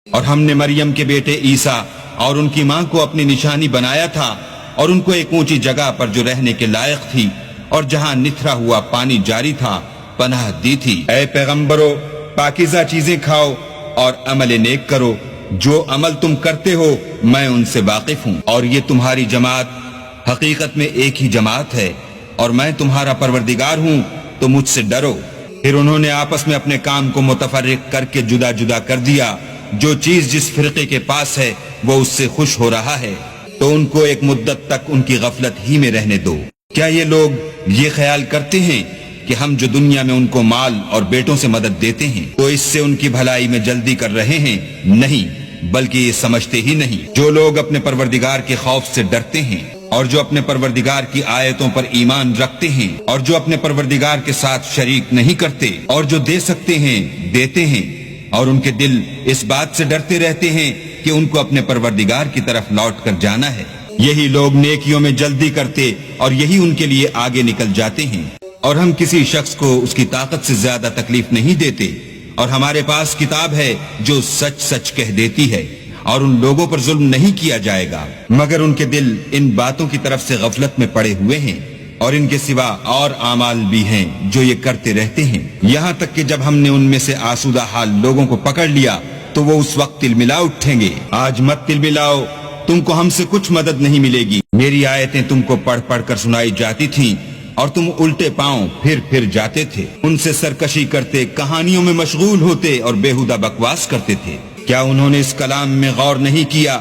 اور ہم نے مریم کے بیٹے عیسیٰ اور ان کی ماں کو اپنی نشانی بنایا تھا اور ان کو ایک اونچی جگہ پر جو رہنے کے لائق تھی اور جہاں نتھرا ہوا پانی جاری تھا پناہ دی تھی۔ اے پیغمبرو، پاکیزہ چیزیں کھاؤ اور عمل نیک کرو، جو عمل تم کرتے ہو میں ان سے واقف ہوں، اور یہ تمہاری جماعت حقیقت میں ایک ہی جماعت ہے اور میں تمہارا پروردگار ہوں، تو مجھ سے ڈرو۔ پھر انہوں نے آپس میں اپنے کام کو متفرق کر کے جدا جدا کر دیا، جو چیز جس فرقے کے پاس ہے وہ اس سے خوش ہو رہا ہے، تو ان کو ایک مدت تک ان کی غفلت ہی میں رہنے دو۔ کیا یہ لوگ یہ خیال کرتے ہیں کہ ہم جو دنیا میں ان کو مال اور بیٹوں سے مدد دیتے ہیں تو اس سے ان کی بھلائی میں جلدی کر رہے ہیں؟ نہیں، بلکہ یہ سمجھتے ہی نہیں۔ جو لوگ اپنے پروردگار کے خوف سے ڈرتے ہیں اور جو اپنے پروردگار کی آیتوں پر ایمان رکھتے ہیں اور جو اپنے پروردگار کے ساتھ شریک نہیں کرتے اور جو دے سکتے ہیں دیتے ہیں، اور ان کے دل اس بات سے ڈرتے رہتے ہیں کہ ان کو اپنے پروردگار کی طرف لوٹ کر جانا ہے، یہی لوگ نیکیوں میں جلدی کرتے اور یہی ان کے لیے آگے نکل جاتے ہیں۔ اور ہم کسی شخص کو اس کی طاقت سے زیادہ تکلیف نہیں دیتے، اور ہمارے پاس کتاب ہے جو سچ سچ کہہ دیتی ہے، اور ان لوگوں پر ظلم نہیں کیا جائے گا مگر ان کے دل ان باتوں کی طرف سے غفلت میں پڑے ہوئے ہیں، اور ان کے سوا اور اعمال بھی ہیں جو یہ کرتے رہتے ہیں، یہاں تک کہ جب ہم نے ان میں سے آسودہ حال لوگوں کو پکڑ لیا تو وہ اس وقت تلملا اٹھیں گے۔ آج مت تلملاؤ، تم کو ہم سے کچھ مدد نہیں ملے گی۔ میری آیتیں تم کو پڑھ پڑھ کر سنائی جاتی تھیں اور تم الٹے پاؤں پھر جاتے تھے، ان سے سرکشی کرتے، کہانیوں میں مشغول ہوتے اور بیہودہ بکواس کرتے تھے۔ کیا انہوں نے اس کلام میں غور نہیں کیا،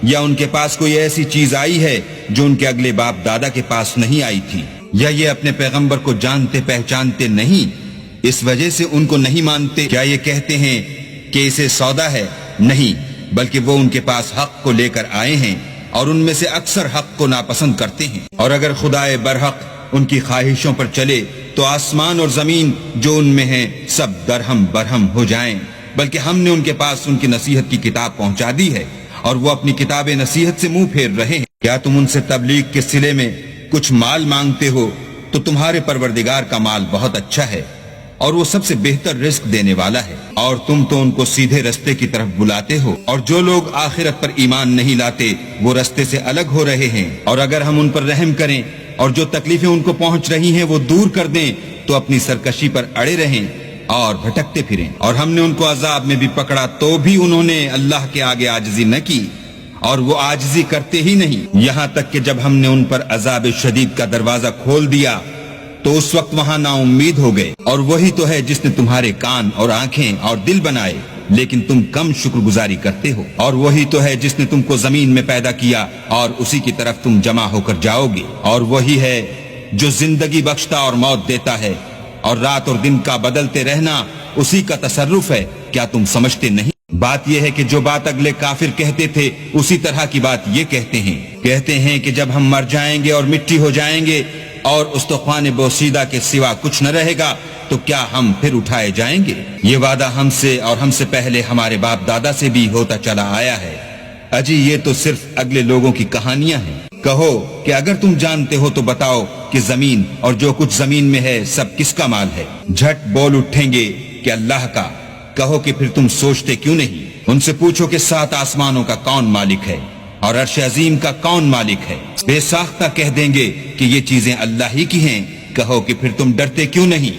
یا ان کے پاس کوئی ایسی چیز آئی ہے جو ان کے اگلے باپ دادا کے پاس نہیں آئی تھی، یا یہ اپنے پیغمبر کو جانتے پہچانتے نہیں اس وجہ سے ان کو نہیں مانتے؟ کیا یہ کہتے ہیں کہ اسے سودا ہے؟ نہیں، بلکہ وہ ان کے پاس حق کو لے کر آئے ہیں اور ان میں سے اکثر حق کو ناپسند کرتے ہیں۔ اور اگر خدائے برحق ان کی خواہشوں پر چلے تو آسمان اور زمین جو ان میں ہیں سب درہم برہم ہو جائیں، بلکہ ہم نے ان کے پاس ان کی نصیحت کی کتاب پہنچا دی ہے اور وہ اپنی کتاب نصیحت سے منہ پھیر رہے ہیں۔ کیا تم ان سے تبلیغ کے صلے میں کچھ مال مانگتے ہو تو تمہارے پروردگار کا مال بہت اچھا ہے اور وہ سب سے بہتر رزق دینے والا ہے، اور تم تو ان کو سیدھے رستے کی طرف بلاتے ہو، اور جو لوگ آخرت پر ایمان نہیں لاتے وہ رستے سے الگ ہو رہے ہیں۔ اور اگر ہم ان پر رحم کریں اور جو تکلیفیں ان کو پہنچ رہی ہیں وہ دور کر دیں تو اپنی سرکشی پر اڑے رہیں اور بھٹکتے پھریں۔ اور ہم نے ان کو عذاب میں بھی پکڑا تو بھی انہوں نے اللہ کے آگے عاجزی نہ کی، اور وہ عاجزی کرتے ہی نہیں، یہاں تک کہ جب ہم نے ان پر عذاب شدید کا دروازہ کھول دیا تو اس وقت وہاں نا امید ہو گئے۔ اور وہی تو ہے جس نے تمہارے کان اور آنکھیں اور دل بنائے، لیکن تم کم شکر گزاری کرتے ہو۔ اور وہی تو ہے جس نے تم کو زمین میں پیدا کیا اور اسی کی طرف تم جمع ہو کر جاؤ گے۔ اور وہی ہے جو زندگی بخشتا اور موت دیتا ہے، اور رات اور دن کا بدلتے رہنا اسی کا تصرف ہے، کیا تم سمجھتے نہیں؟ بات یہ ہے کہ جو بات اگلے کافر کہتے تھے اسی طرح کی بات یہ کہتے ہیں کہ جب ہم مر جائیں گے اور مٹی ہو جائیں گے اور استخوان بوسیدہ کے سوا کچھ نہ رہے گا تو کیا ہم پھر اٹھائے جائیں گے؟ یہ وعدہ ہم سے اور ہم سے پہلے ہمارے باپ دادا سے بھی ہوتا چلا آیا ہے، اجی یہ تو صرف اگلے لوگوں کی کہانیاں ہیں۔ کہو کہ اگر تم جانتے ہو تو بتاؤ کہ زمین اور جو کچھ زمین میں ہے سب کس کا مال ہے؟ جھٹ بول اٹھیں گے کہ اللہ کا۔ کہو کہ پھر تم سوچتے کیوں نہیں؟ ان سے پوچھو کہ 7 آسمانوں کا کون مالک ہے اور عرش عظیم کا کون مالک ہے؟ بے ساختہ کہہ دیں گے کہ یہ چیزیں اللہ ہی کی ہیں۔ کہو کہ پھر تم ڈرتے کیوں نہیں؟